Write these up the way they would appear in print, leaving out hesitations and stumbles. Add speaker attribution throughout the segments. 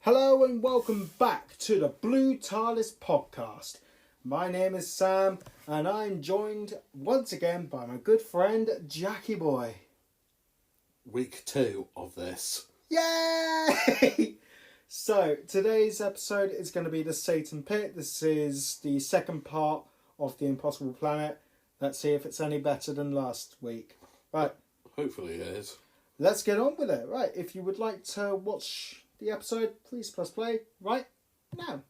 Speaker 1: Hello and welcome back to the Blue Tardis podcast. My name is Sam and I'm joined once again by my good friend Jackie Boy.
Speaker 2: Week 2 of this.
Speaker 1: Yay! So today's episode is going to be the Satan Pit. This is the second part of the Impossible Planet. Let's see if it's any better than last week. Right.
Speaker 2: Hopefully it is.
Speaker 1: Let's get on with it. Right. If you would like to watch the episode, please press play right now.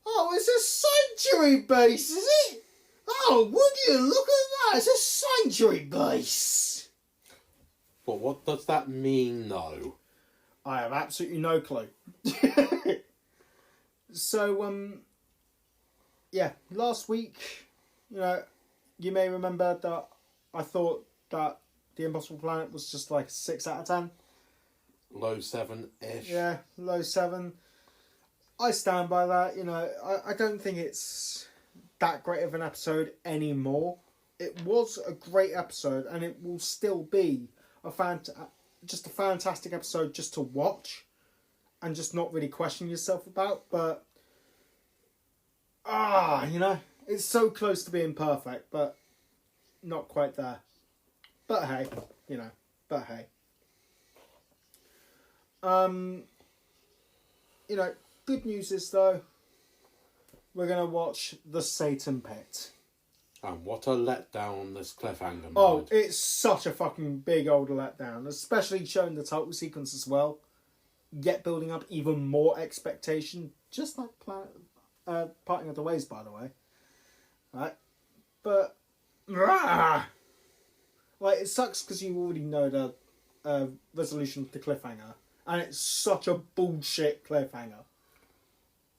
Speaker 1: Oh, it's a sanctuary base, is it? Oh, would you look at that? It's a sanctuary base.
Speaker 2: But what does that mean, though?
Speaker 1: I have absolutely no clue. So, yeah, last week, you may remember that I thought that The Impossible Planet was just like a 6 out of 10.
Speaker 2: Low 7-ish.
Speaker 1: Yeah, low 7. I stand by that. I don't think it's that great of an episode anymore. It was a great episode, and it will still be just a fantastic episode just to watch, and just not really question yourself about. But it's so close to being perfect, but not quite there. But hey, good news is, though, we're going to watch The Satan Pit.
Speaker 2: And what a letdown on this cliffhanger.
Speaker 1: Oh, it's such a fucking big old letdown, especially showing the title sequence as well, yet building up even more expectation, just like Parting of the Ways, by the way. Right? But, it sucks because you already know the resolution of the cliffhanger. And it's such a bullshit cliffhanger.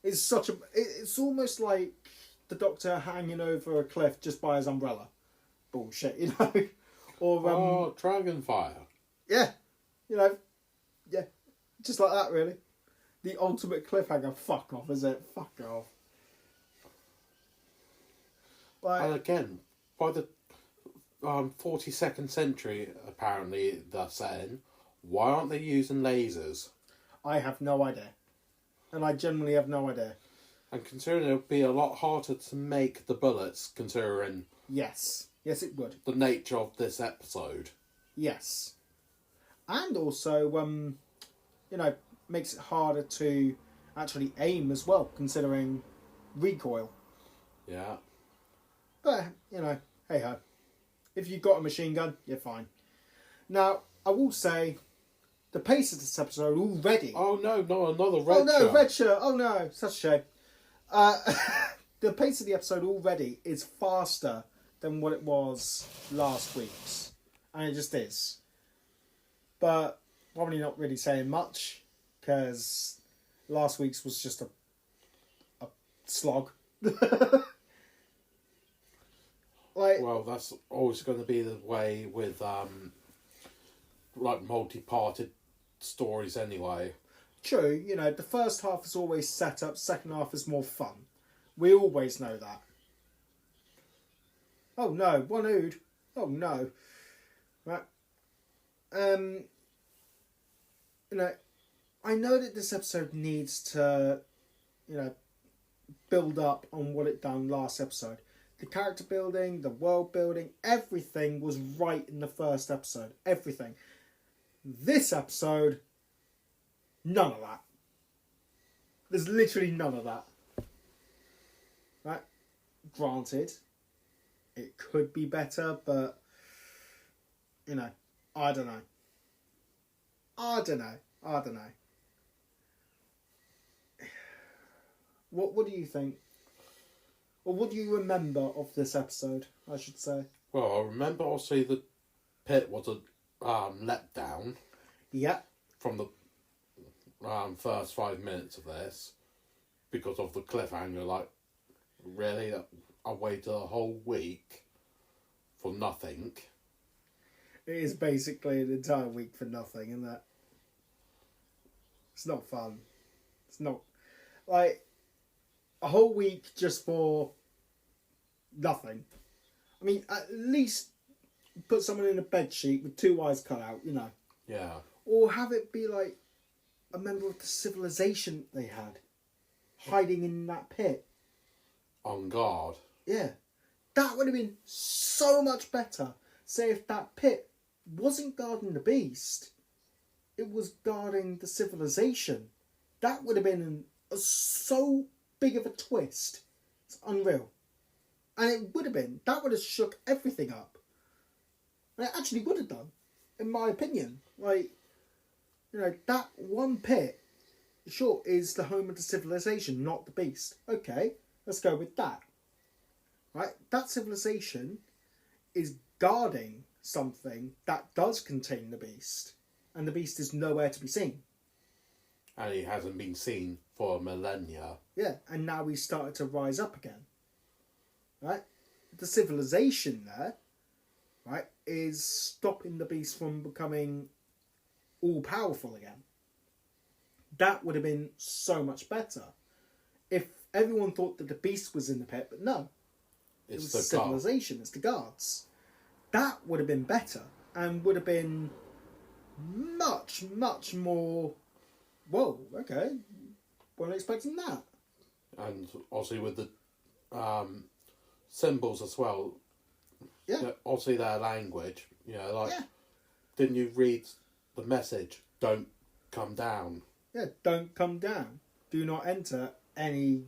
Speaker 1: It's almost like the Doctor hanging over a cliff just by his umbrella. Bullshit, Or
Speaker 2: Dragonfire.
Speaker 1: Yeah. Yeah. Just like that, really. The ultimate cliffhanger. Fuck off, is it? Fuck off.
Speaker 2: And again, by the 42nd century, apparently, they're saying, why aren't they using lasers?
Speaker 1: I have no idea. And I generally have no idea.
Speaker 2: And considering it would be a lot harder to make the bullets, considering...
Speaker 1: Yes. Yes, it would.
Speaker 2: The nature of this episode.
Speaker 1: Yes. And also, makes it harder to actually aim as well, considering recoil.
Speaker 2: Yeah.
Speaker 1: But, hey-ho. If you've got a machine gun, you're fine. Now, I will say, the pace of this episode already...
Speaker 2: Oh, no, not another red shirt.
Speaker 1: Oh, no, red shirt. Oh, no, such a shame. The pace of the episode already is faster than what it was last week's. And it just is. But probably not really saying much, because last week's was just a slog.
Speaker 2: Well, that's always going to be the way with multi-parted stories anyway.
Speaker 1: True, the first half is always set up, second half is more fun. We always know that. Oh no, one ood. Oh no. Right. I know that this episode needs to, build up on what it done last episode. The character building, the world building, everything was right in the first episode. Everything. This episode, none of that. There's literally none of that. Right? Granted, it could be better, but, I don't know. What do you think? Or what do you remember of this episode, I should say?
Speaker 2: Well, I remember obviously the pit was a letdown.
Speaker 1: Yeah.
Speaker 2: From the first 5 minutes of this. Because of the cliffhanger, really? I waited a whole week for nothing.
Speaker 1: It is basically an entire week for nothing, isn't it? It's not fun. It's not... a whole week just for nothing. I mean, at least put someone in a bed sheet with 2 eyes cut out,
Speaker 2: Yeah.
Speaker 1: Or have it be a member of the civilization they had hiding in that pit.
Speaker 2: On guard.
Speaker 1: Yeah. That would have been so much better. Say if that pit wasn't guarding the beast, it was guarding the civilization. That would have been so big of a twist. It's unreal. And it would have been. That would have shook everything up. And it actually would have done, in my opinion. Like, you know, that one pit, sure, is the home of the civilization, not the beast. Okay, let's go with that. Right? That civilization is guarding something that does contain the beast. And the beast is nowhere to be seen.
Speaker 2: And he hasn't been seen for millennia.
Speaker 1: Yeah, and now he's started to rise up again. Right? The civilization there, right, is stopping the beast from becoming all-powerful again. That would have been so much better if everyone thought that the beast was in the pit, but no. It was the civilization, it's the guards. That would have been better and would have been much, much more... Whoa, okay. Wasn't expecting that.
Speaker 2: And obviously with the symbols as well.
Speaker 1: Yeah.
Speaker 2: You know, obviously their language. You know, like,
Speaker 1: yeah.
Speaker 2: Didn't you read the message? Don't come down.
Speaker 1: Yeah, don't come down. Do not enter any,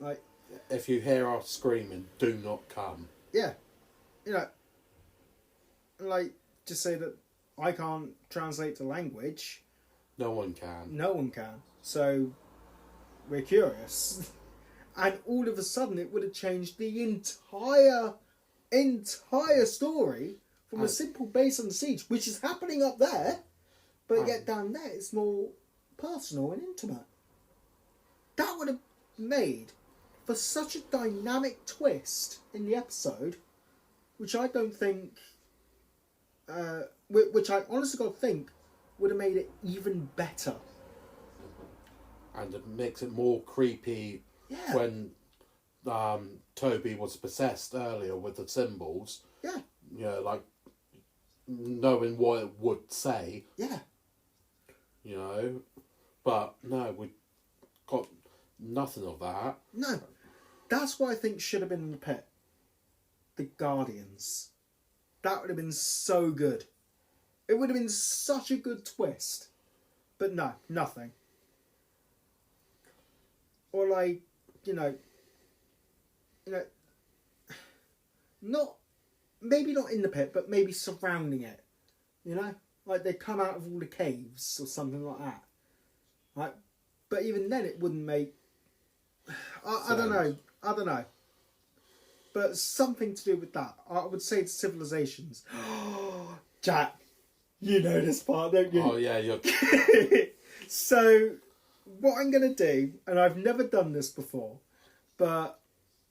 Speaker 1: like...
Speaker 2: If you hear us screaming, do not come.
Speaker 1: Yeah. You know, like, just say that I can't translate the language.
Speaker 2: No one can.
Speaker 1: No one can. So, we're curious. And all of a sudden it would have changed the entire story from a simple base on the siege, which is happening up there, but yet down there it's more personal and intimate. That would have made for such a dynamic twist in the episode, which I don't think, which I honestly got to think would have made it even better.
Speaker 2: And it makes it more creepy.
Speaker 1: Yeah.
Speaker 2: When Toby was possessed earlier with the symbols.
Speaker 1: Yeah.
Speaker 2: You know, like, knowing what it would say.
Speaker 1: Yeah.
Speaker 2: You know, but no, we got nothing of that.
Speaker 1: No. That's what I think should have been in the pit. The Guardians. That would have been so good. It would have been such a good twist. But no, nothing. Or like, you know, not, maybe not in the pit, but maybe surrounding it. You know? Like they come out of all the caves or something like that. Right? But even then it wouldn't make, I don't know. But something to do with that. I would say it's civilizations. Jack, you know this part, don't you?
Speaker 2: Oh yeah, you're...
Speaker 1: So, what I'm going to do, and I've never done this before, but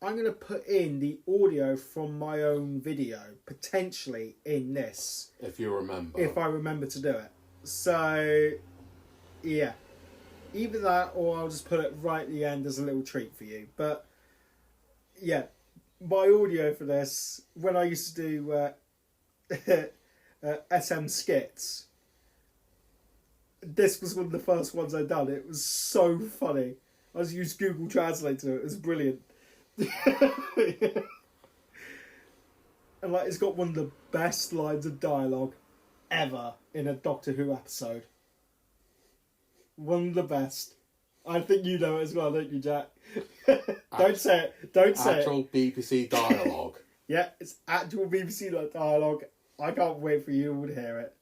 Speaker 1: I'm going to put in the audio from my own video, potentially in this.
Speaker 2: If you remember.
Speaker 1: If I remember to do it. So, yeah. Either that or I'll just put it right at the end as a little treat for you. But, yeah. My audio for this, when I used to do SM skits, this was one of the first ones I'd done. It was so funny. I just used Google Translate to it. It was brilliant. And like, it's got one of the best lines of dialogue ever in a Doctor Who episode. One of the best. I think you know it as well, don't you, Jack? Don't say it. Don't say it.
Speaker 2: Actual BBC dialogue.
Speaker 1: Yeah, it's actual BBC dialogue. I can't wait for you all to hear it.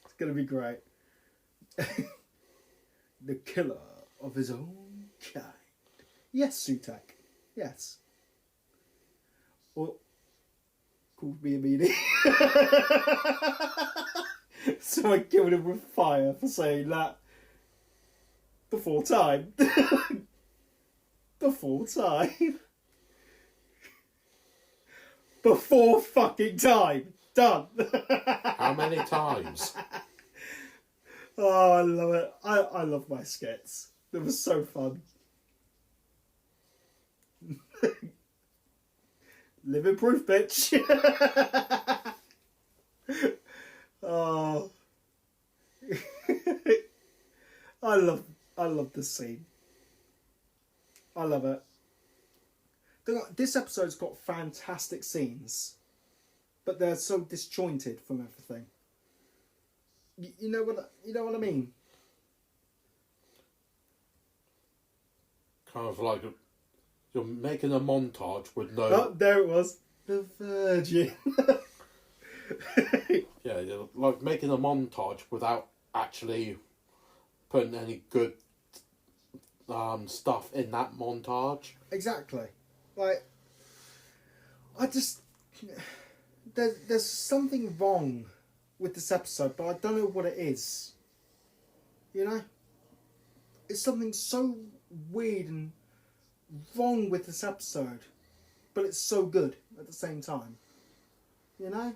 Speaker 1: It's going to be great. The killer of his own kind. Yes, Sutek. Yes. Or called me a meanie. So I killed him with fire for saying that before time. Before time. Before fucking time. Done.
Speaker 2: How many times?
Speaker 1: Oh, I love it. I love my skits. It was so fun. Living proof, bitch. Oh. I love this scene. I love it. This episode's got fantastic scenes, but they're so disjointed from everything. You know what I mean?
Speaker 2: Kind of like you're making a montage with no.
Speaker 1: Oh, there it was. The Virgin.
Speaker 2: Yeah, you're like making a montage without actually putting any good stuff in that montage.
Speaker 1: Exactly. Like, I just there's something wrong with this episode, but I don't know what it is. You know, it's something so weird and wrong with this episode, but it's so good at the same time. You know,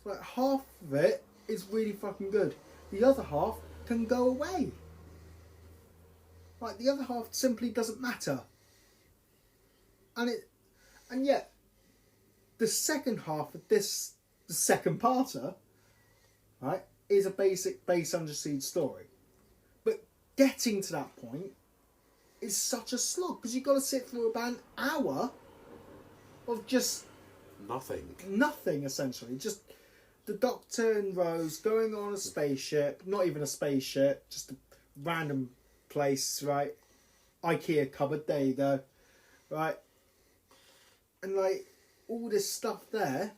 Speaker 1: like half of it is really fucking good. The other half can go away. Like the other half simply doesn't matter. And yet, the second half of this, the second parter, right, is a basic base undersea story. But getting to that point is such a slog because you've got to sit through about an hour of just nothing essentially. Just the Doctor and Rose going on a spaceship, not even a spaceship, just a random place, right? IKEA cupboard, there you go, right? And like all this stuff there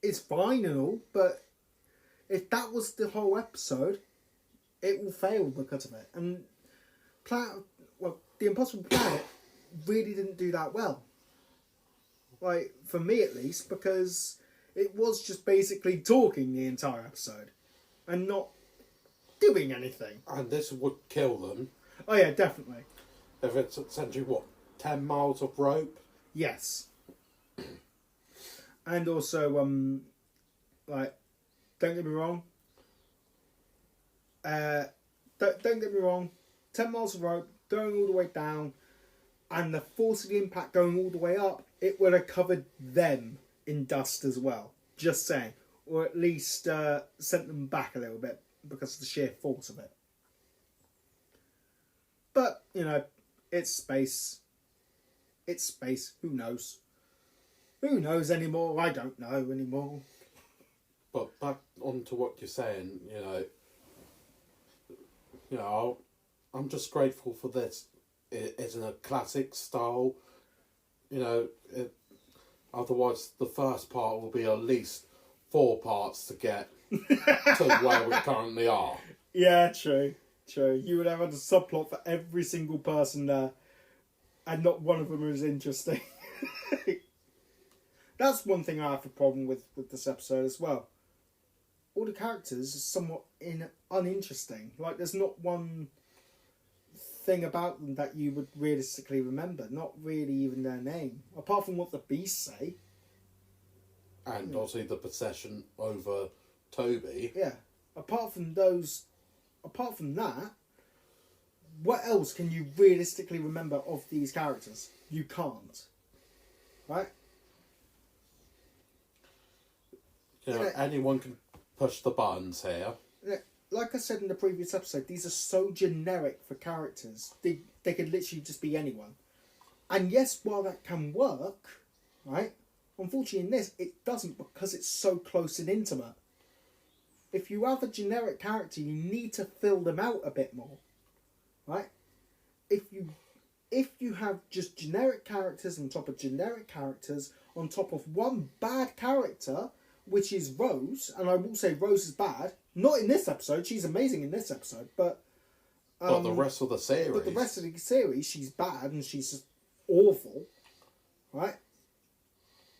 Speaker 1: is fine and all, but if that was the whole episode, it will fail because of it. And The Impossible Planet really didn't do that well. Like, for me at least, because it was just basically talking the entire episode and not doing anything.
Speaker 2: And this would kill them.
Speaker 1: Oh yeah, definitely.
Speaker 2: If it's essentially, 10 miles of rope?
Speaker 1: Yes. And also, like, don't get me wrong. Don't get me wrong. 10 miles of rope going all the way down, and the force of the impact going all the way up, it would have covered them in dust as well. Just saying. Or at least sent them back a little bit because of the sheer force of it. But, you know, it's space. It's space. Who knows? Who knows anymore? I don't know anymore.
Speaker 2: But back onto what you're saying, I'm just grateful for this. It's in a classic style, otherwise the first part will be at least 4 parts to get to where we currently are.
Speaker 1: Yeah, true. You would have a subplot for every single person there, and not one of them is interesting. That's one thing I have a problem with this episode as well. All the characters are somewhat uninteresting. Like, there's not one thing about them that you would realistically remember. Not really even their name. Apart from what the beasts say.
Speaker 2: And obviously the possession over Toby.
Speaker 1: Yeah. Apart from that, what else can you realistically remember of these characters? You can't. Right?
Speaker 2: Anyone can push the buttons here.
Speaker 1: Like I said in the previous episode, these are so generic for characters. They could literally just be anyone. And yes, while that can work, right? Unfortunately in this, it doesn't because it's so close and intimate. If you have a generic character, you need to fill them out a bit more. Right? If you have just generic characters on top of generic characters on top of one bad character, which is Rose, and I will say Rose is bad. Not in this episode. She's amazing in this episode, but
Speaker 2: the rest of the series.
Speaker 1: But the rest of the series, she's bad and she's just awful, right?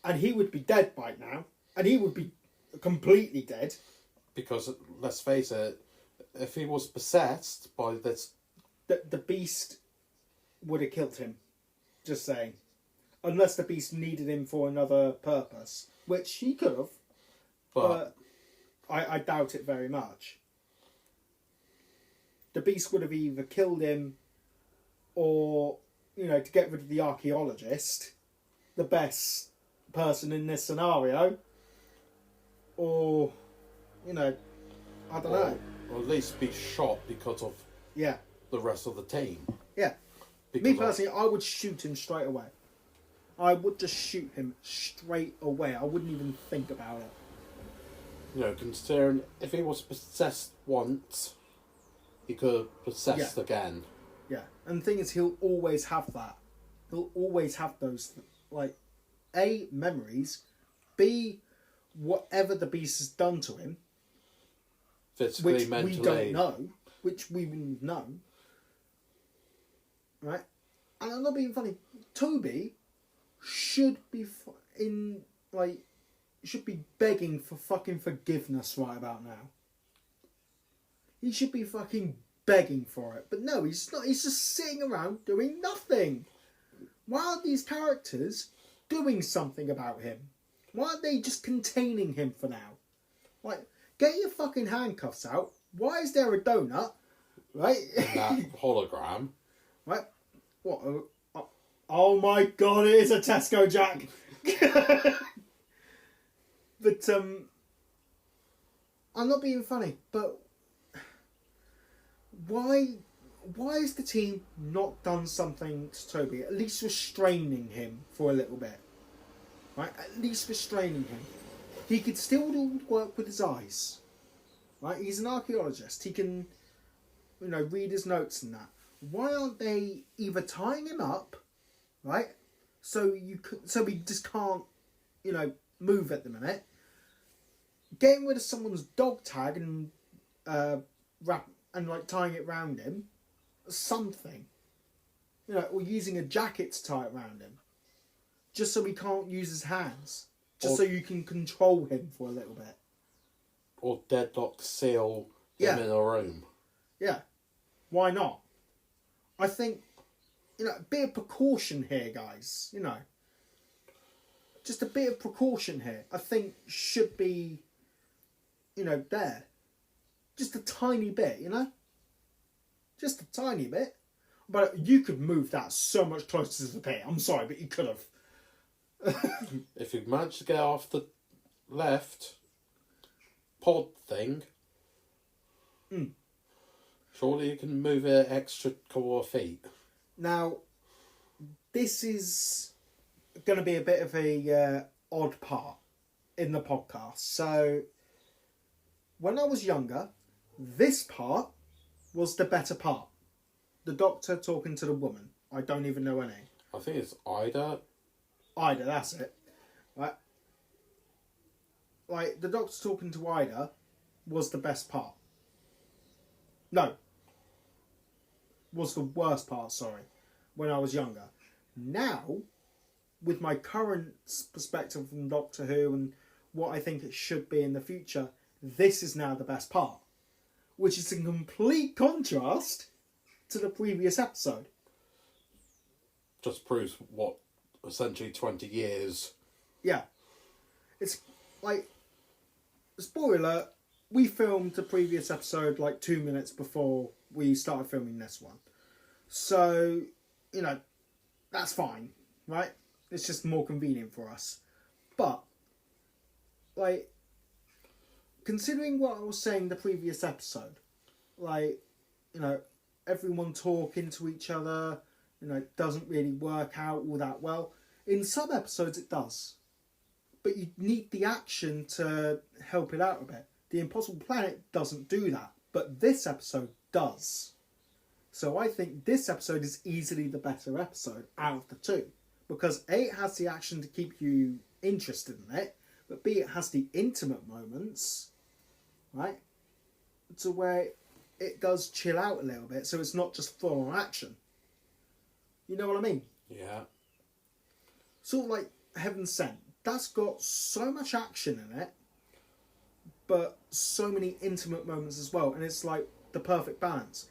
Speaker 1: And he would be dead by now, and he would be completely dead.
Speaker 2: Because let's face it, if he was possessed by this,
Speaker 1: the beast would have killed him. Just saying, unless the beast needed him for another purpose, which he could have. But I doubt it very much. The beast would have either killed him or, to get rid of the archaeologist, the best person in this scenario, or, I don't know.
Speaker 2: Or at least be shot because of
Speaker 1: Yeah.
Speaker 2: the rest of the team.
Speaker 1: Yeah.
Speaker 2: Because
Speaker 1: Me personally, I would shoot him straight away. I would just shoot him straight away. I wouldn't even think about it.
Speaker 2: You know, considering if he was possessed once, he could have possessed again.
Speaker 1: Yeah. And the thing is, he'll always have that. He'll always have those, like, A, memories, B, whatever the beast has done to him,
Speaker 2: Physically,
Speaker 1: which
Speaker 2: mentally.
Speaker 1: we don't know, which we wouldn't know. Right? And I'm not being funny. Toby should be should be begging for fucking forgiveness right about now. He should be fucking begging for it. But no, he's not. He's just sitting around doing nothing. Why aren't these characters doing something about him? Why aren't they just containing him for now? Like, get your fucking handcuffs out. Why is there a donut? Right?
Speaker 2: That hologram.
Speaker 1: Right? What? Oh my god, it is a Tesco Jack! But, I'm not being funny, but why has the team not done something to Toby? At least restraining him for a little bit. Right? At least restraining him. He could still do work with his eyes. Right? He's an archaeologist. He can, read his notes and that. Why aren't they either tying him up, right? So we just can't, move at the minute. Getting rid of someone's dog tag and tying it round him, something, or using a jacket to tie it round him, just so he can't use his hands, so you can control him for a little bit.
Speaker 2: Or deadlock seal him in a room.
Speaker 1: Yeah, why not? I think, a bit of precaution here, guys. Just a bit of precaution here. I think should be, there. Just a tiny bit, Just a tiny bit. But you could move that so much closer to the pit. I'm sorry, but you could have.
Speaker 2: If you manage to get off the left pod thing, surely you can move it extra couple of feet.
Speaker 1: Now, this is going to be a bit of a odd part in the podcast. So, when I was younger, this part was the better part. The doctor talking to the woman. I don't even know her name.
Speaker 2: I think it's Ida.
Speaker 1: Ida, that's it. Right. Like, the doctor talking to Ida was the best part. No. Was the worst part, sorry. When I was younger. Now, with my current perspective from Doctor Who and what I think it should be in the future, this is now the best part. Which is in complete contrast to the previous episode.
Speaker 2: Just proves what, essentially 20 years.
Speaker 1: Yeah. It's like, spoiler alert, we filmed the previous episode like 2 minutes before we started filming this one. So, that's fine, right? It's just more convenient for us. But, like, considering what I was saying the previous episode, like, everyone talking to each other, doesn't really work out all that well. In some episodes it does. But you need the action to help it out a bit. The Impossible Planet doesn't do that. But this episode does. So I think this episode is easily the better episode out of the two. Because A, it has the action to keep you interested in it. But B, it has the intimate moments, right? To where it does chill out a little bit. So it's not just full on action. You know what I mean?
Speaker 2: Yeah.
Speaker 1: Sort of like Heaven Sent. That's got so much action in it. But so many intimate moments as well. And it's like the perfect balance.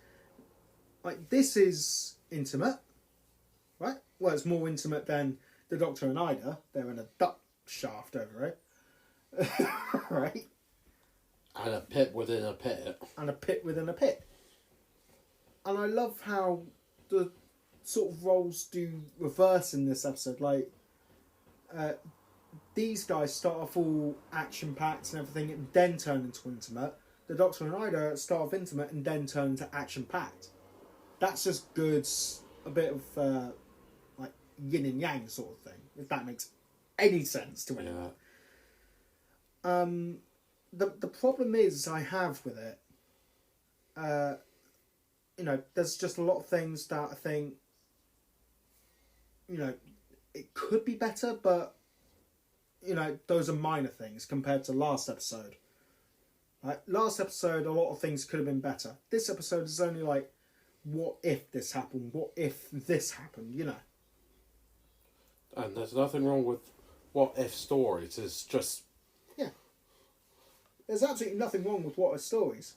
Speaker 1: Like, this is intimate, right? Well, it's more intimate than the Doctor and Ida. They're in a duck shaft over it. Right?
Speaker 2: And a pit within a pit.
Speaker 1: And a pit within a pit. And I love how the sort of roles do reverse in this episode. Like, these guys start off all action-packed and everything and then turn into intimate. the Doctor and Ida start off intimate and then turn to action-packed. That's just good, a bit of like yin and yang sort of thing, if that makes any sense to anyone. Yeah. The problem is I have with it, you know, there's just a lot of things that I think, you know, it could be better, but, you know, those are minor things compared to last episode. Like, last episode, a lot of things could have been better. This episode is only like, what if this happened? What if this happened? You know.
Speaker 2: And there's nothing wrong with what if stories. It's just...
Speaker 1: Yeah. There's absolutely nothing wrong with what if stories.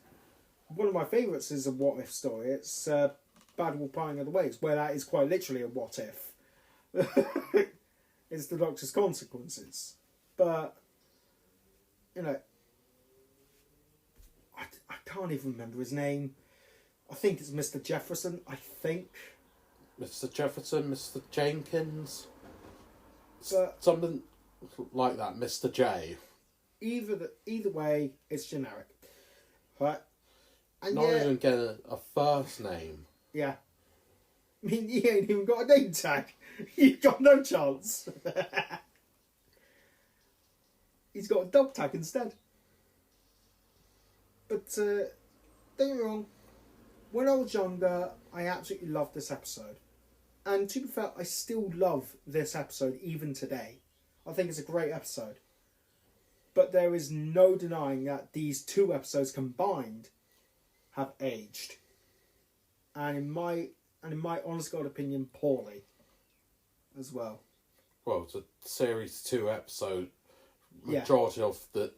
Speaker 1: One of my favourites is a what if story. It's Bad Wolf Parting of the Waves, where that is quite literally a what if. It's the Doctor's consequences. But, you know, I can't even remember his name. I think it's Mr. Jefferson, I think.
Speaker 2: Mr. Jefferson, Mr. Jenkins...
Speaker 1: But
Speaker 2: something like that, Mr. J.
Speaker 1: Either way, it's generic. Right? And
Speaker 2: Not even getting a first name.
Speaker 1: Yeah. I mean, he ain't even got a name tag. You've got no chance. He's got a dog tag instead. But, don't get me wrong. When I was younger, I absolutely loved this episode. And to be fair, I still love this episode even today. I think it's a great episode. But there is no denying that these two episodes combined have aged. And in my honest God opinion, poorly as well.
Speaker 2: Well, it's a series 2 episode. Majority of the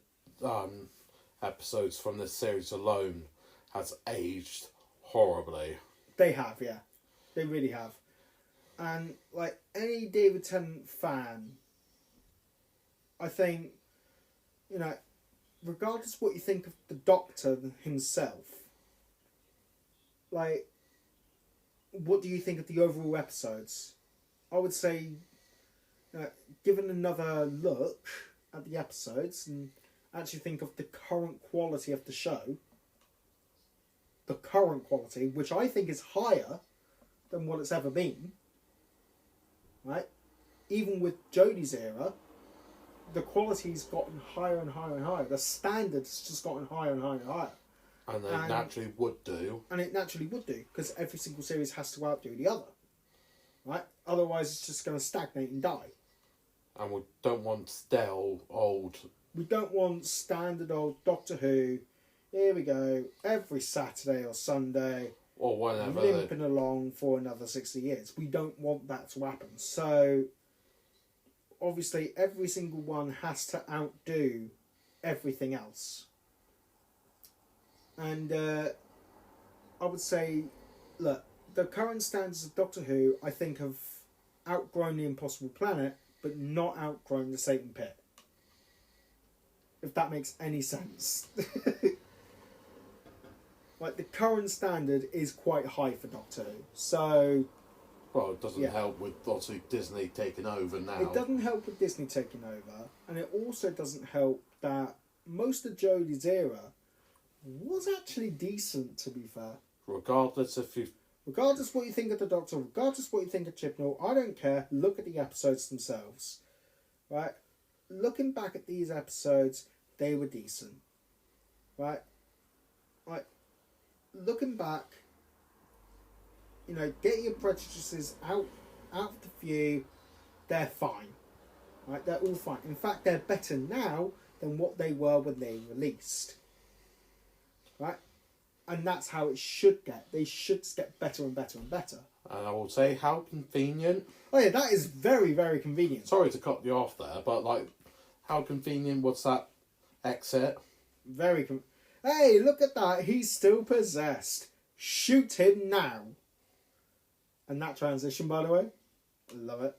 Speaker 2: episodes from this series alone has aged horribly.
Speaker 1: They have, yeah. They really have. And, like, any David Tennant fan, I think, you know, regardless of what you think of the Doctor himself, like, what do you think of the overall episodes? I would say, given another look at the episodes and actually think of the current quality of the show, the current quality, which I think is higher than what it's ever been, right? Even with Jodie's era, the quality's gotten higher and higher and higher. The standard's just gotten higher and higher and higher.
Speaker 2: And they naturally would do. And
Speaker 1: it naturally would do, because every single series has to outdo the other. Right? Otherwise it's just going to stagnate and die.
Speaker 2: And we don't want stale, old...
Speaker 1: We don't want standard old Doctor Who, here we go, every Saturday or Sunday...
Speaker 2: Or whenever
Speaker 1: limping along for another 60 years. We don't want that to happen. So, obviously, every single one has to outdo everything else. And I would say, look, the current standards of Doctor Who, I think, have outgrown the Impossible Planet, but not outgrown the Satan Pit. If that makes any sense. Like, the current standard is quite high for Doctor Who, so...
Speaker 2: Well, it doesn't help with, obviously, Disney taking over now.
Speaker 1: It doesn't help with Disney taking over, and it also doesn't help that most of Jodie's era was actually decent, to be fair.
Speaker 2: Regardless what
Speaker 1: you think of the Doctor, regardless what you think of Chibnall, I don't care. Look at the episodes themselves. Right? Looking back at these episodes, they were decent. Right? Like, looking back, you know, get your prejudices out of the view, they're fine. Right? They're all fine. In fact, they're better now than what they were when they released. Right? And that's how it should get. They should get better and better and better.
Speaker 2: And I will say, how convenient.
Speaker 1: Oh yeah, that is very, very convenient.
Speaker 2: Sorry to cut you off there, but like, how convenient was that exit?
Speaker 1: Very convenient. Hey, look at that. He's still possessed. Shoot him now. And that transition, by the way, I love it.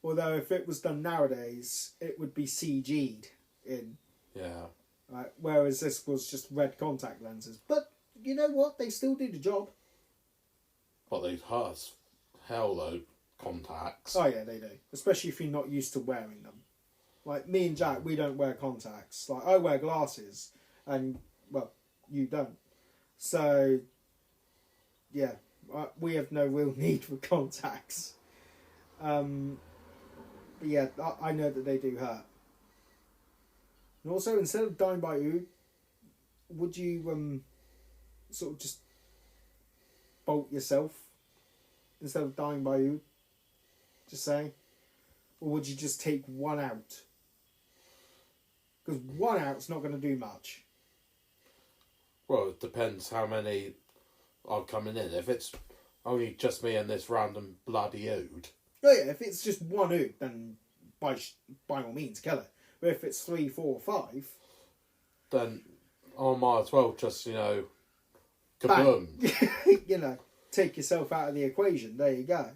Speaker 1: Although if it was done nowadays, it would be CG'd in.
Speaker 2: Yeah.
Speaker 1: Right, whereas this was just red contact lenses. But you know what? They still do the job.
Speaker 2: But they hurt hell though, contacts.
Speaker 1: Oh yeah, they do. Especially if you're not used to wearing them. Like me and Jack, we don't wear contacts. Like I wear glasses. And Well, you don't. So, yeah, we have no real need for contacts. But yeah, I know that they do hurt. And also, instead of dying by ood, would you sort of just bolt yourself instead of dying by ood? Just saying. Or would you just take one out? Because one out's not going to do much.
Speaker 2: Well, it depends how many are coming in. If it's only just me and this random bloody ood.
Speaker 1: Oh yeah, if it's just one ood, then by all means kill it. But if it's 3, 4, 5...
Speaker 2: Then I might as well just, kaboom.
Speaker 1: Take yourself out of the equation. There you go.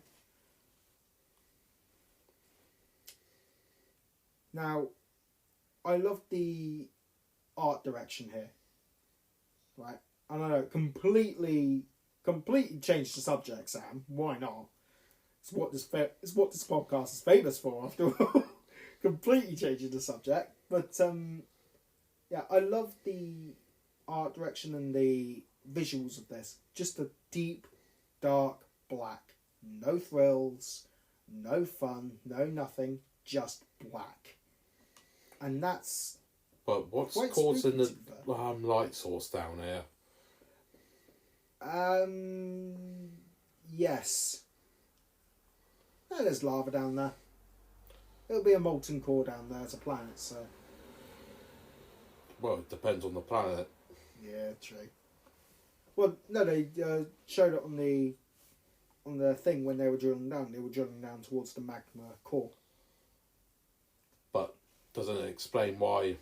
Speaker 1: Now, I love the art direction here. Right? And I know, completely changed the subject, Sam. Why not? It's what this podcast is famous for, after all. Completely changing the subject. But, yeah, I love the art direction and the visuals of this. Just a deep, dark black. No thrills, no fun, no nothing, just black. And that's...
Speaker 2: But what's causing the light source down here?
Speaker 1: Yes. No, there's lava down there. It'll be a molten core down there as a planet, so...
Speaker 2: Well, it depends on the planet.
Speaker 1: Yeah, true. Well, no, they showed it on the thing when they were drilling down. They were drilling down towards the magma core.
Speaker 2: But doesn't it explain why?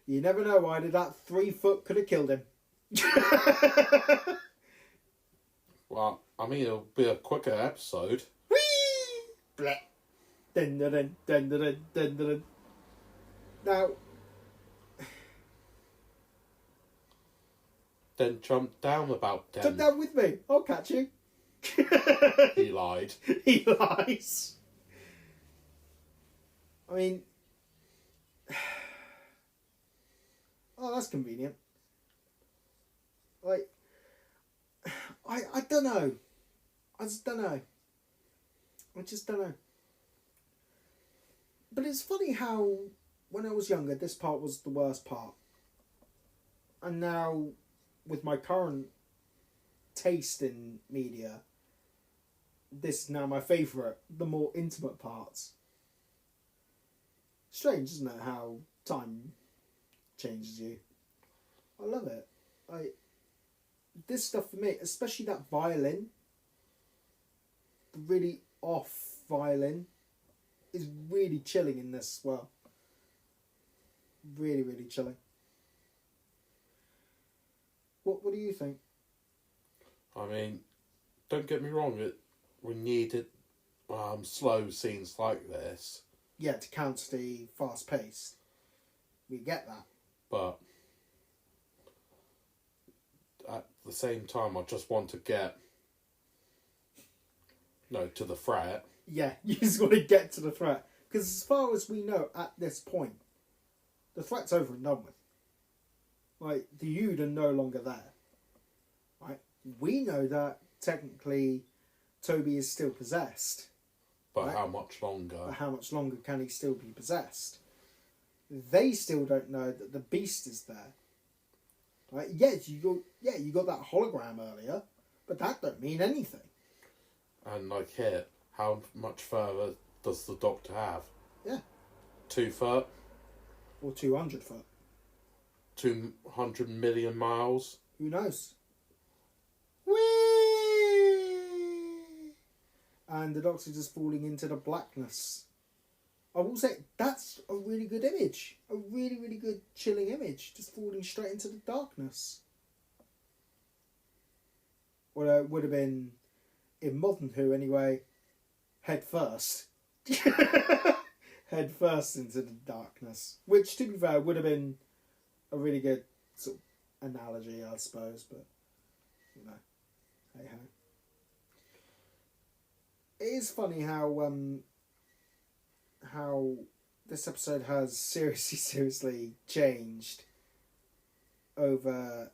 Speaker 1: You never know, either that 3 foot could have killed him.
Speaker 2: Well, I mean, it'll be a quicker episode.
Speaker 1: Whee! Bleh. Dun, dun, dun, dun, dun, dun, dun, dun. Now...
Speaker 2: Then jump down about 10.
Speaker 1: Jump down with me. I'll catch you.
Speaker 2: He lied.
Speaker 1: He lies. I mean... Oh, that's convenient. Like... I don't know. I just don't know. But it's funny how, when I was younger, this part was the worst part. And now, with my current taste in media, this is now my favourite, the more intimate parts. Strange, isn't it, how time changes you? I love it. This stuff for me, especially that violin, the really off violin, is really chilling in this as well. Really, really chilling. What do you think?
Speaker 2: I mean, don't get me wrong, we needed slow scenes like this.
Speaker 1: Yeah, to counter the fast pace. We get that.
Speaker 2: But at the same time, I just want to get to the threat.
Speaker 1: Yeah, you just want to get to the threat. Because as far as we know at this point, the threat's over and done with. Like, the Ood are no longer there. Right? We know that, technically, Toby is still possessed.
Speaker 2: But
Speaker 1: right?
Speaker 2: how much longer?
Speaker 1: But how much longer can he still be possessed? They still don't know that the beast is there. Right? Yes, you got that hologram earlier, but that don't mean anything.
Speaker 2: And like here, how much further does the Doctor have?
Speaker 1: Yeah.
Speaker 2: 2 foot?
Speaker 1: Or 200 foot.
Speaker 2: 200 million miles?
Speaker 1: Who knows? Whee! And the Doctor just falling into the blackness. I will say, that's a really good image. A really, really good chilling image. Just falling straight into the darkness. Well, it would have been, in Modern Who anyway, head first. Head first into the darkness. Which, to be fair, would have been a really good sort of analogy, I suppose. But, hey ho. It is funny how this episode has seriously changed over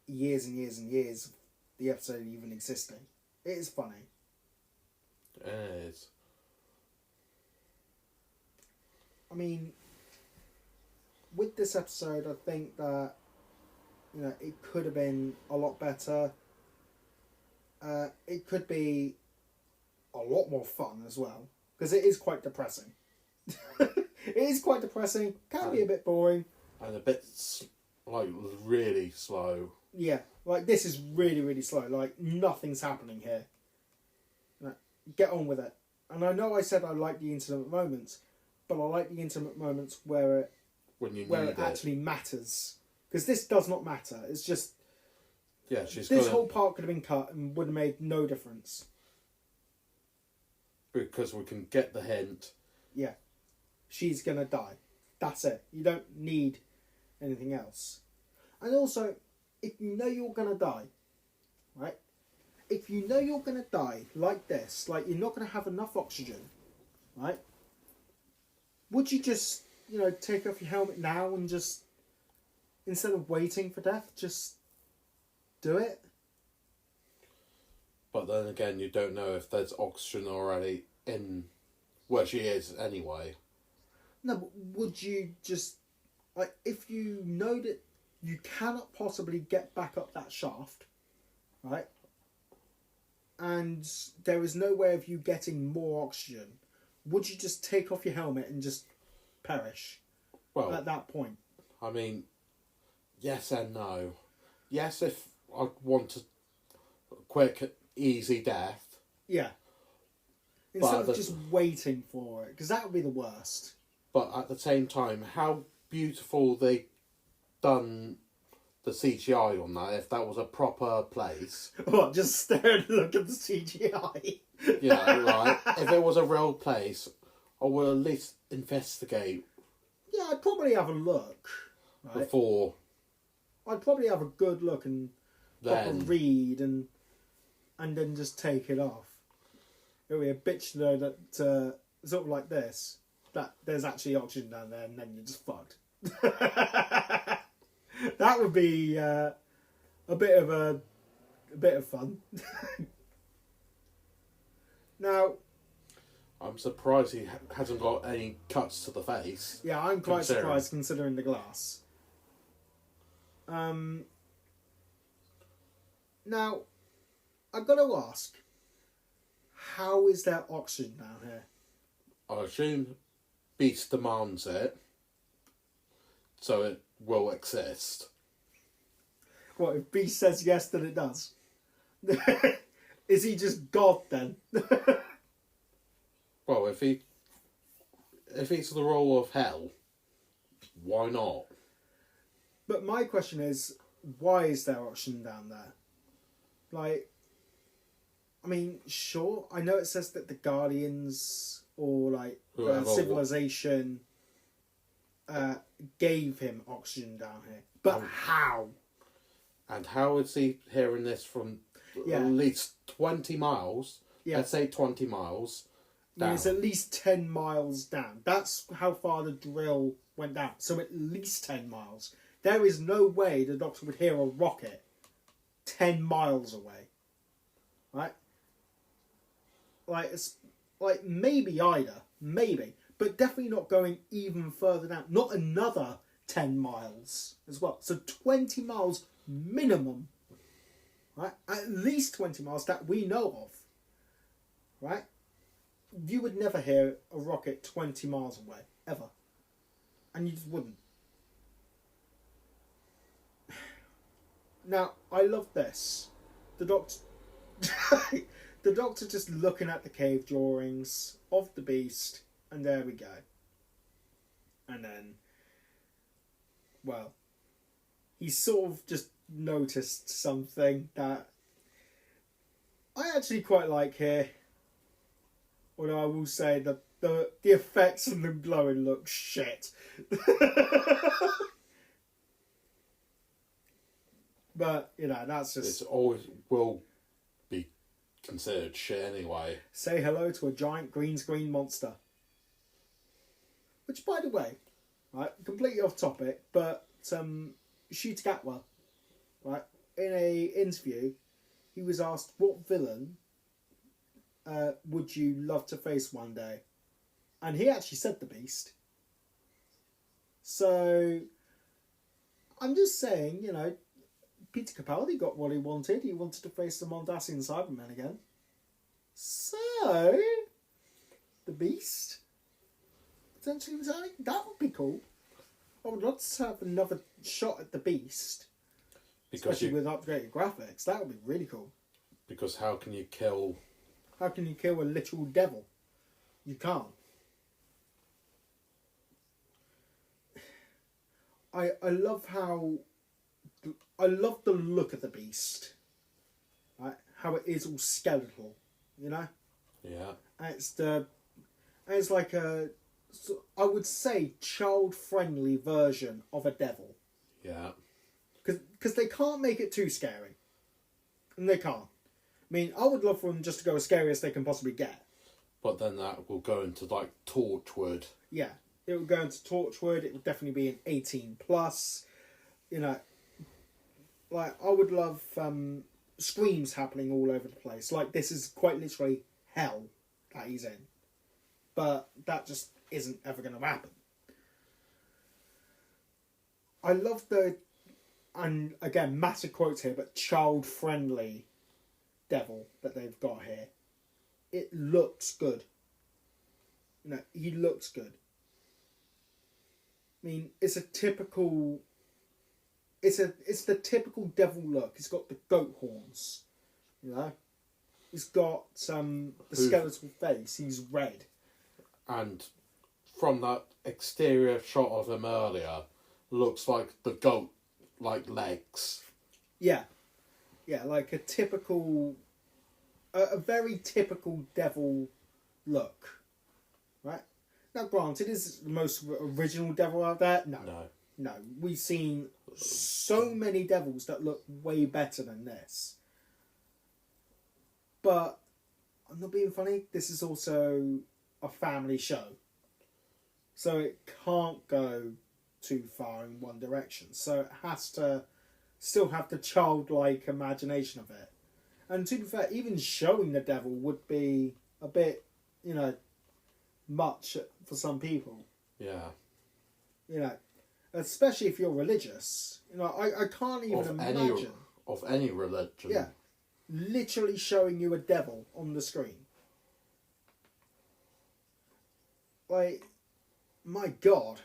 Speaker 1: years and years and years of the episode even existing. It is funny.
Speaker 2: It is.
Speaker 1: I mean, with this episode, I think that, you know, it could have been a lot better. It could be a lot more fun as well, because it is quite depressing. It is quite depressing, can be a bit boring.
Speaker 2: And a bit, really slow.
Speaker 1: Yeah, like, this is really, really slow. Like, nothing's happening here. Like, get on with it. And I know I said I like the intimate moments, but I like the intimate moments where it actually matters. Because this does not matter. It's just...
Speaker 2: Yeah,
Speaker 1: this whole part could have been cut and would have made no difference.
Speaker 2: Because we can get the hint.
Speaker 1: Yeah. She's going to die. That's it. You don't need anything else. And also, if you know you're going to die, right? If you know you're going to die like this, like you're not going to have enough oxygen, right? Would you just, you know, take off your helmet now and just, instead of waiting for death, just do it?
Speaker 2: But then again, you don't know if there's oxygen already in where she is anyway.
Speaker 1: No, but would you just, like, if you know that you cannot possibly get back up that shaft, right? And there is no way of you getting more oxygen, would you just take off your helmet and just perish at that point?
Speaker 2: I mean, yes and no. Yes, if I want a quick, easy death.
Speaker 1: Yeah. Instead of just waiting for it, because that would be the worst.
Speaker 2: But at the same time, how beautiful they done the CGI on that, if that was a proper place.
Speaker 1: What, just stare and look at the CGI?
Speaker 2: Yeah, right. If it was a real place, I would at least investigate.
Speaker 1: Yeah, I'd probably have a look. Right?
Speaker 2: Before.
Speaker 1: I'd probably have a good look and proper read and then just take it off. It would be a bitch to know that, sort of like this, that there's actually oxygen down there and then you're just fucked. That would be a bit of fun. Now,
Speaker 2: I'm surprised he hasn't got any cuts to the face.
Speaker 1: Yeah, I'm quite surprised considering the glass. Now, I've got to ask, how is there oxygen down here?
Speaker 2: I assume Beast demands it, so it will exist.
Speaker 1: What, if Beast says yes, then it does? Is he just God then?
Speaker 2: Well, if it's the role of hell, why not?
Speaker 1: But my question is, why is there oxygen down there? Like, I mean, sure, I know it says that the Guardians or like civilization gave him oxygen down here, but how? And
Speaker 2: how is he hearing this from at least 20 miles? Yeah. Let's say 20 miles down.
Speaker 1: Yeah, it's at least 10 miles down. That's how far the drill went down. So at least 10 miles. There is no way the Doctor would hear a rocket 10 miles away. Right? Like, it's like maybe Ida. Maybe. But definitely not going even further down. Not another 10 miles as well. So 20 miles minimum. Right? At least 20 miles that we know of. Right? You would never hear a rocket 20 miles away. Ever. And you just wouldn't. Now, I love this. The Doctor just looking at the cave drawings of the Beast, and there we go. And then, well, he sort of just noticed something that I actually quite like here. Although I will say that the effects and the glowing look shit. But, you know, that's just...
Speaker 2: It always will be considered shit anyway.
Speaker 1: Say hello to a giant green screen monster. Which, by the way, right, completely off topic, but Shooter Gatwa, right, in a interview, he was asked what villain would you love to face one day, and he actually said the Beast. So I'm just saying, you know, Peter Capaldi got what he wanted. He wanted to face the Mondasian Cybermen again. So the Beast potentially returning, that would be cool. I would love to have another shot at the Beast, especially with upgraded graphics. That would be really cool.
Speaker 2: Because how can you kill
Speaker 1: a literal devil? You can't. I love the look of the Beast. Right? How it is all skeletal, you know?
Speaker 2: Yeah.
Speaker 1: And it's like a, I would say, child-friendly version of a devil.
Speaker 2: Yeah.
Speaker 1: Because they can't make it too scary. And they can't. I mean, I would love for them just to go as scary as they can possibly get.
Speaker 2: But then that will go into, like, Torchwood.
Speaker 1: Yeah. It would go into Torchwood. It would definitely be an 18+. You know, like, I would love screams happening all over the place. Like, this is quite literally hell that he's in. But that just isn't ever going to happen. I love and again, massive quotes here, but child-friendly devil that they've got here. It looks good. You know, he looks good. I mean, it's the typical devil look. He's got the goat horns, you know. He's got the skeletal face. He's red. And
Speaker 2: from that exterior shot of him earlier, looks like the goat, like legs.
Speaker 1: Yeah, like a very typical devil look, right? Now, granted, is it the most original devil out there? No. We've seen so many devils that look way better than this. But I'm not being funny. This is also a family show, so it can't go too far in one direction. So it has to still have the childlike imagination of it. And to be fair, even showing the devil would be a bit, you know, much for some people.
Speaker 2: Yeah.
Speaker 1: You know, especially if you're religious. You know, I can't even imagine.
Speaker 2: Of any religion.
Speaker 1: Yeah. Literally showing you a devil on the screen. Like, my God.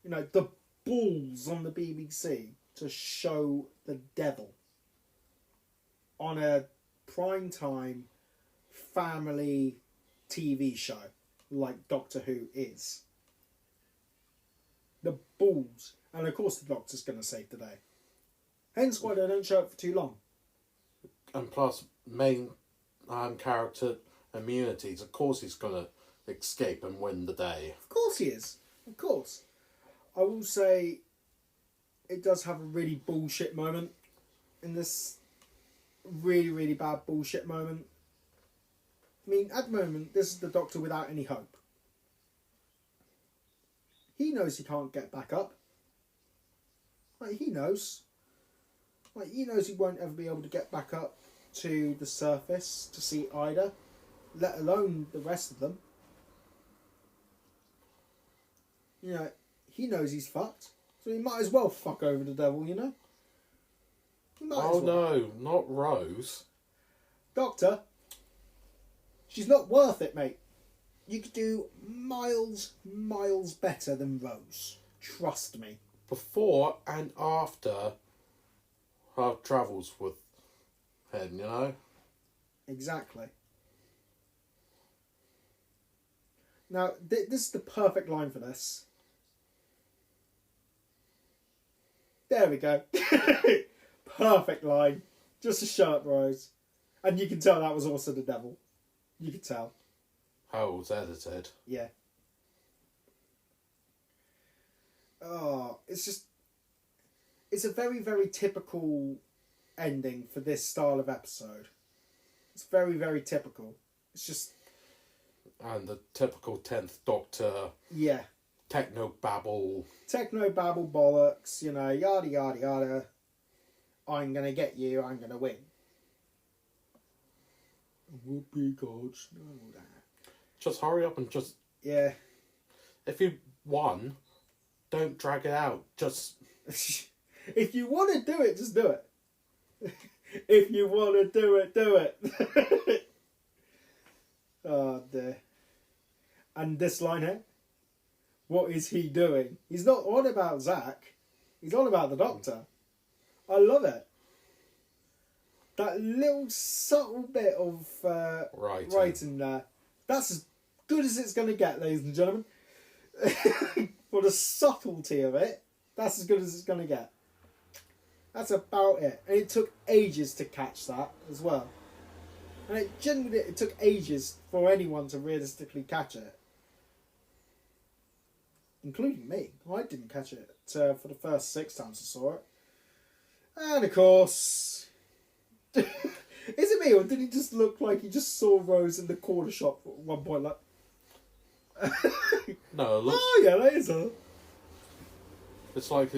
Speaker 1: You know, the balls on the BBC to show the devil on a primetime family TV show like Doctor Who is. The balls. And of course the Doctor's going to save the day. Hence why they don't show it for too long.
Speaker 2: And plus, main character immunities, of course he's going to escape and win the day.
Speaker 1: Of course he is. Of course. I will say it does have a really bullshit moment in this. Really, really bad bullshit moment. I mean, at the moment, this is the Doctor without any hope. He knows he can't get back up. Like, he knows. Like, he knows he won't ever be able to get back up to the surface to see Ida, let alone the rest of them. You know, he knows he's fucked. So he might as well fuck over the devil, you know?
Speaker 2: Oh no, not Rose.
Speaker 1: Doctor, she's not worth it, mate. You could do miles better than Rose. Trust me.
Speaker 2: Before and after her travels with him, you know?
Speaker 1: Exactly. Now, this is the perfect line for this. There we go. Perfect line. Just a sharp Rose. And you can tell that was also the devil. You can tell.
Speaker 2: How it was edited.
Speaker 1: Yeah. Oh, it's just... It's a very, very typical ending for this style of episode. It's very, very typical. It's just...
Speaker 2: And the typical 10th Doctor...
Speaker 1: Yeah.
Speaker 2: techno babble.
Speaker 1: Techno babble bollocks, you know, yada yada yada. I'm gonna get you, I'm gonna win. Whoopee gods, no that.
Speaker 2: Just hurry up and just...
Speaker 1: Yeah.
Speaker 2: If you won, don't drag it out. Just...
Speaker 1: If you want to do it, just do it. If you want to do it, do it. Oh dear. And this line here. What is he doing? He's not on about Zach. He's on about the Doctor. I love it. That little subtle bit of writing there. That's as good as it's going to get, ladies and gentlemen. For the subtlety of it, that's as good as it's going to get. That's about it. And it took ages to catch that as well. And it took ages for anyone to realistically catch it. Including me. I didn't catch it for the first 6 times I saw it. And of course... Is it me, or did he just look like he just saw Rose in the corner shop at one point, like...
Speaker 2: No, it looks...
Speaker 1: Oh yeah, that is her.
Speaker 2: It's like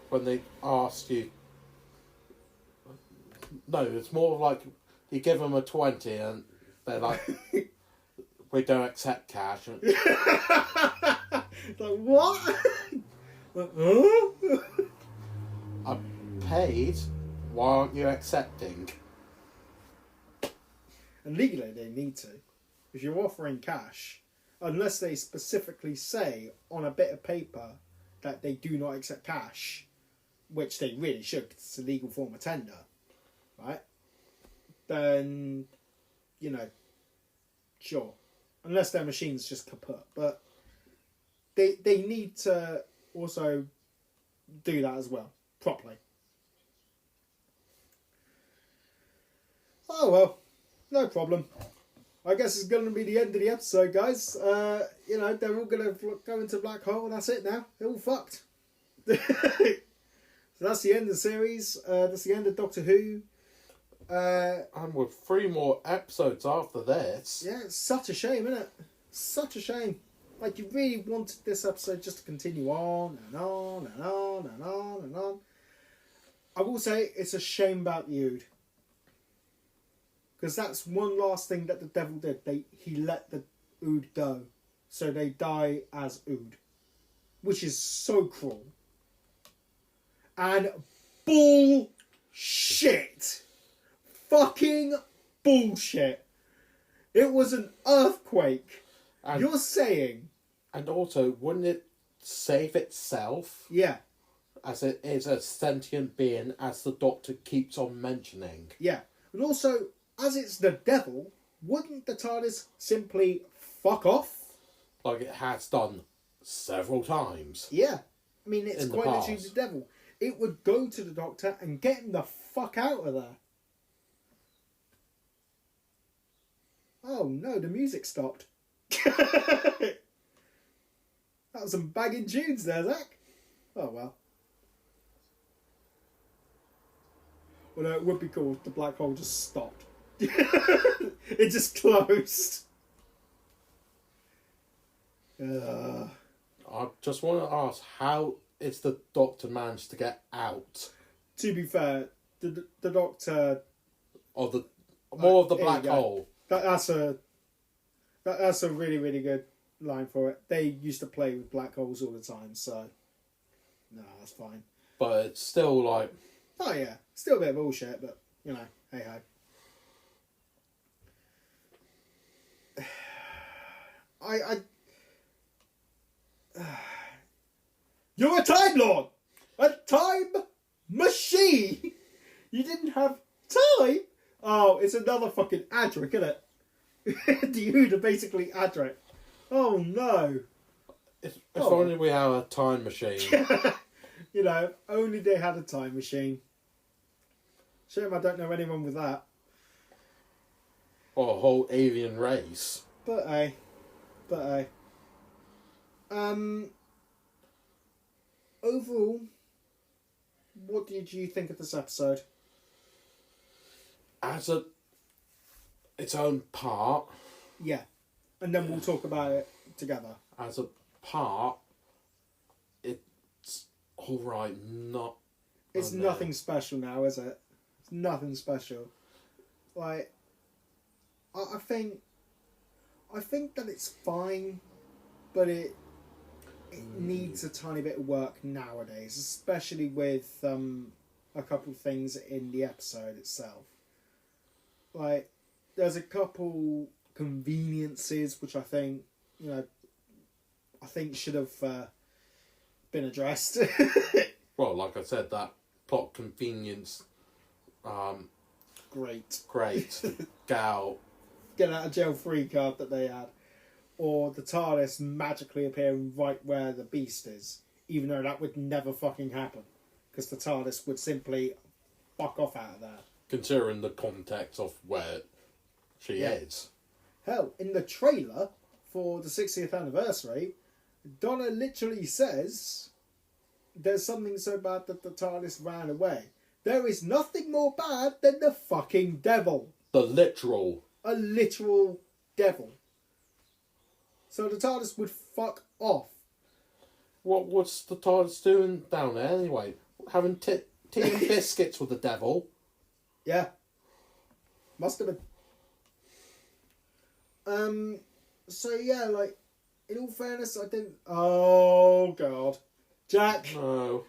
Speaker 2: when they ask you... No, it's more like you give them a 20 and they're like, we don't accept cash.
Speaker 1: Like, what? Like, huh?
Speaker 2: I paid, why aren't you accepting?
Speaker 1: And legally they need to. If you're offering cash, unless they specifically say on a bit of paper that they do not accept cash, which they really should, because it's a legal form of tender, right? Then, you know, sure. Unless their machine's just kaput. But they need to also do that as well, properly. Oh well, no problem. I guess it's going to be the end of the episode, guys. You know, they're all going to go into black hole, and that's it now. They're all fucked. So that's the end of the series. That's the end of Doctor Who.
Speaker 2: And with 3 more episodes after this.
Speaker 1: Yeah, it's such a shame, isn't it? Such a shame. Like, you really wanted this episode just to continue on and on and on and on and on. I will say it's a shame about the Ood. Because that's one last thing that the devil did. He let the Ood go. So they die as Ood. Which is so cruel. And bullshit. Fucking bullshit. It was an earthquake. And you're saying...
Speaker 2: And also, wouldn't it save itself?
Speaker 1: Yeah.
Speaker 2: As it is a sentient being, as the Doctor keeps on mentioning.
Speaker 1: Yeah. And also, as it's the devil, wouldn't the TARDIS simply fuck off?
Speaker 2: Like it has done several times.
Speaker 1: Yeah. I mean, it's quite literally the devil. It would go to the Doctor and get him the fuck out of there. Oh no, the music stopped. That was some bagging tunes there, Zach. Oh well. Well, no, it would be cool if the black hole just stopped. It just closed.
Speaker 2: I just want to ask, how is the Doctor managed to get out?
Speaker 1: To be fair, the Doctor...
Speaker 2: Or the more of the black hole.
Speaker 1: That's a really, really good line for it. They used to play with black holes all the time, so... No, that's fine.
Speaker 2: But it's still like...
Speaker 1: Oh yeah, still a bit of bullshit, but, you know, hey ho. You're a Time Lord! A time machine! You didn't have time? Oh, it's another fucking Adric, isn't it? The Ood are basically Adric. Oh no.
Speaker 2: If only we had a time machine.
Speaker 1: You know, only they had a time machine. Shame I don't know anyone with that.
Speaker 2: Or a whole alien race.
Speaker 1: But hey. Overall, what did you think of this episode?
Speaker 2: As its own part.
Speaker 1: Yeah. And then we'll talk about it together.
Speaker 2: As a part, it's alright, not...
Speaker 1: It's nothing special now, is it? It's nothing special. Like, I think that it's fine, but it needs a tiny bit of work nowadays, especially with a couple of things in the episode itself. Like, there's a couple conveniences which I think should have been addressed.
Speaker 2: Well, like I said, that plot convenience,
Speaker 1: Great.
Speaker 2: Gal.
Speaker 1: Get out of jail free card that they had. Or the TARDIS magically appearing right where the Beast is, even though that would never fucking happen, because the TARDIS would simply fuck off out of there.
Speaker 2: Considering the context of where she is.
Speaker 1: Hell, in the trailer for the 60th anniversary, Donna literally says, there's something so bad that the TARDIS ran away. There is nothing more bad than the fucking devil.
Speaker 2: The literal.
Speaker 1: A literal devil. So the TARDIS would fuck off.
Speaker 2: What's the TARDIS doing down there anyway? Having tea and biscuits with the devil?
Speaker 1: Yeah. Must have been. So yeah, like, in all fairness, I didn't... Oh, God. Jack!
Speaker 2: No.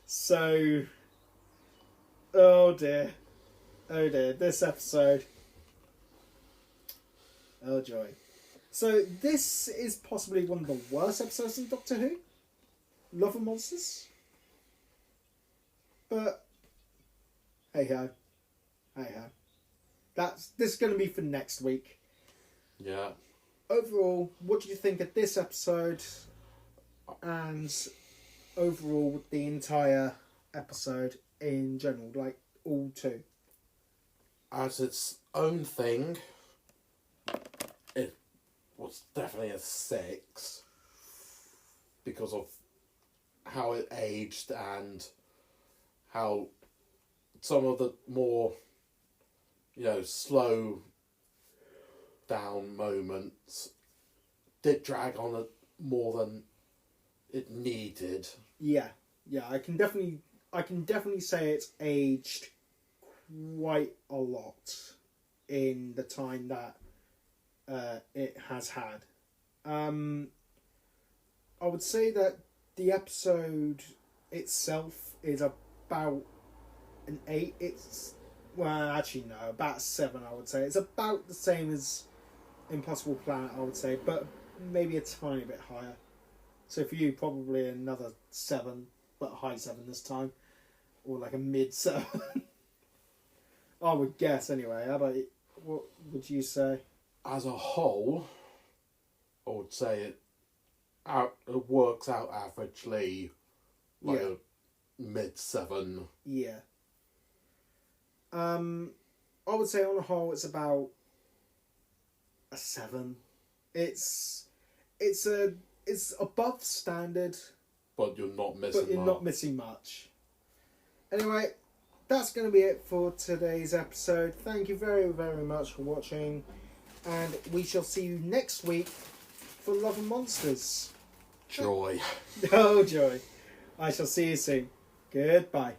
Speaker 1: So... Oh, dear. Oh, dear. This episode... Oh, joy. So, this is possibly one of the worst episodes in Doctor Who. Love and Monsters. But... Hey-ho. Hey-ho. This is going to be for next week.
Speaker 2: Yeah.
Speaker 1: Overall, what do you think of this episode? And overall, the entire episode in general, like all two?
Speaker 2: As its own thing, it was definitely a 6 because of how it aged and how some of the more, slow down moments did drag on it more than it needed.
Speaker 1: Yeah, I can definitely say it's aged quite a lot in the time that it has had. I would say that the episode itself is about an 8. About a 7, I would say. It's about the same as Impossible Planet, I would say, but maybe a tiny bit higher. So for you, probably another 7, but a high 7 this time. Or like a mid 7. I would guess, anyway. How about you? What would you say?
Speaker 2: As a whole, I would say it works out averagely like a mid 7.
Speaker 1: Yeah. I would say on the whole it's about a 7. It's above standard,
Speaker 2: but you're not missing
Speaker 1: much. Not missing much. Anyway, that's going to be it for today's episode. Thank you very, very much for watching, and we shall see you next week for Love and Monsters.
Speaker 2: Joy.
Speaker 1: Oh, joy. I shall see you soon. Goodbye.